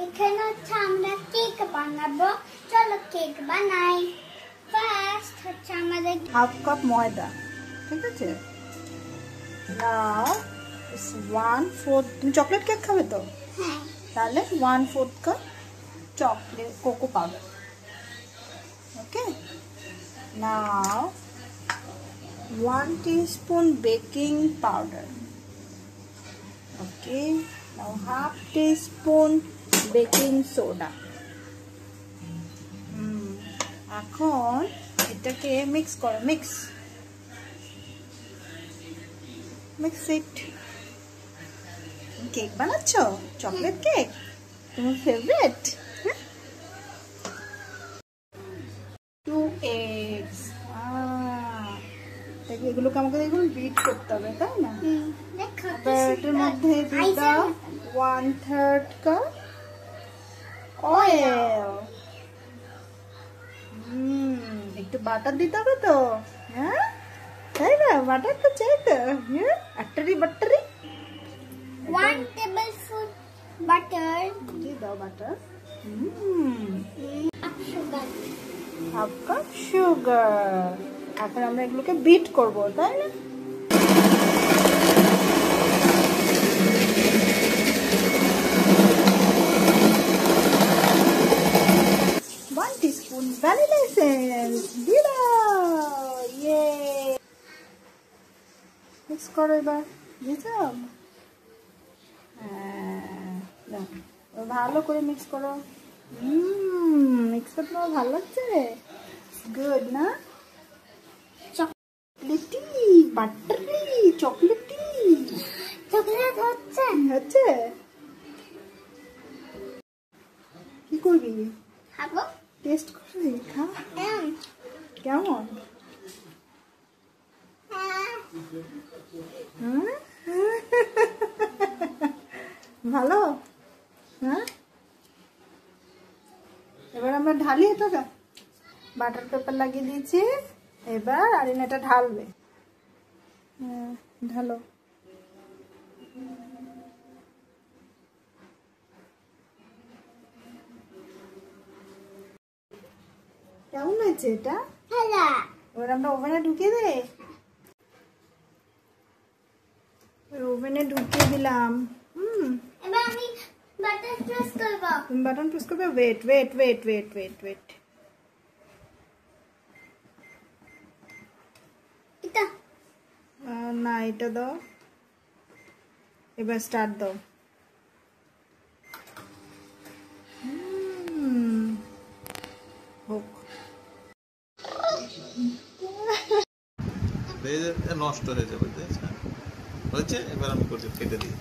এখানে হচ্ছে আমরা কেক বানাবো। চলো কেক বানাই। ফার্স্ট হচ্ছে আমাদের হাফ কাপ ময়দা, ঠিক আছে? Now it's 1/4। তুমি চকলেট কেক খাবে তো? হ্যাঁ। তাহলে 1/4 কাপ চকলেট কোকো পাউডার। ওকে, নাও 1 teaspoon baking powder. Okay, now half teaspoon baking soda. এখন এটাকে মিক্স করো, মিক্স ইট। কেক বানাচ্ছ? চকলেট কেক তোমার ফেভারিট? 2 eggs। এগুলোকে আমাকে দেখুন বিট করতে হবে, তাই না? এটার মধ্যে দিয়ে দাও 1/3 কাপ অয়েল। একটু বাটার দিতে হবে তো, হ্যাঁ তাই না? বাটার তো চাই তো, হ্যাঁ? বাটারি 1 tablespoon বাটার দিয়ে দাও, butter. Sugar, half cup sugar. এখন আমরা এগুলোকে বিট করবো, তাই না? ভ্যানিলা এসেন্স দিয়ে দাও। ইয়ে, মিক্স করো এবার। বুঝলাম, হ্যাঁ, ভালো করে মিক্স করো। মিক্স করতে আমার ভালো লাগছে, গুড না? চকলেটি বাটারি, চকলেটি চকলেট হচ্ছে হচ্ছে। কি করবি? খাবো। টেস্ট করবি? খা। কেমন? ভালো? হ্যাঁ, এবার আমরা ঢালি এটাকে। বাটার পেপার লাগিয়ে দিয়েছি, এবার আরিনা এটা ঢালবে। ঢালো। কেমন হয়েছে এটা? এবার আমরা ওভেনে ঢুকিয়ে দে। ওভেনে ঢুকিয়ে দিলাম। এবার আমি বাটন প্রেস করব। তুমি বাটন প্রেস করবে। Wait wait wait wait wait wait. এটা না, এটা দাও। এবার স্টার্ট দাও। হোক। নষ্ট হয়ে যাবে, হয়েছে। এবার আমি কেটে দিই।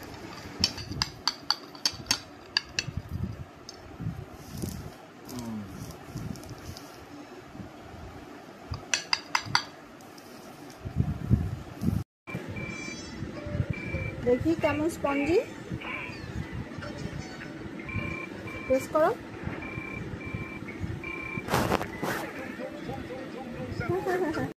দেখি কেমন স্পঞ্জি। প্রেস করো।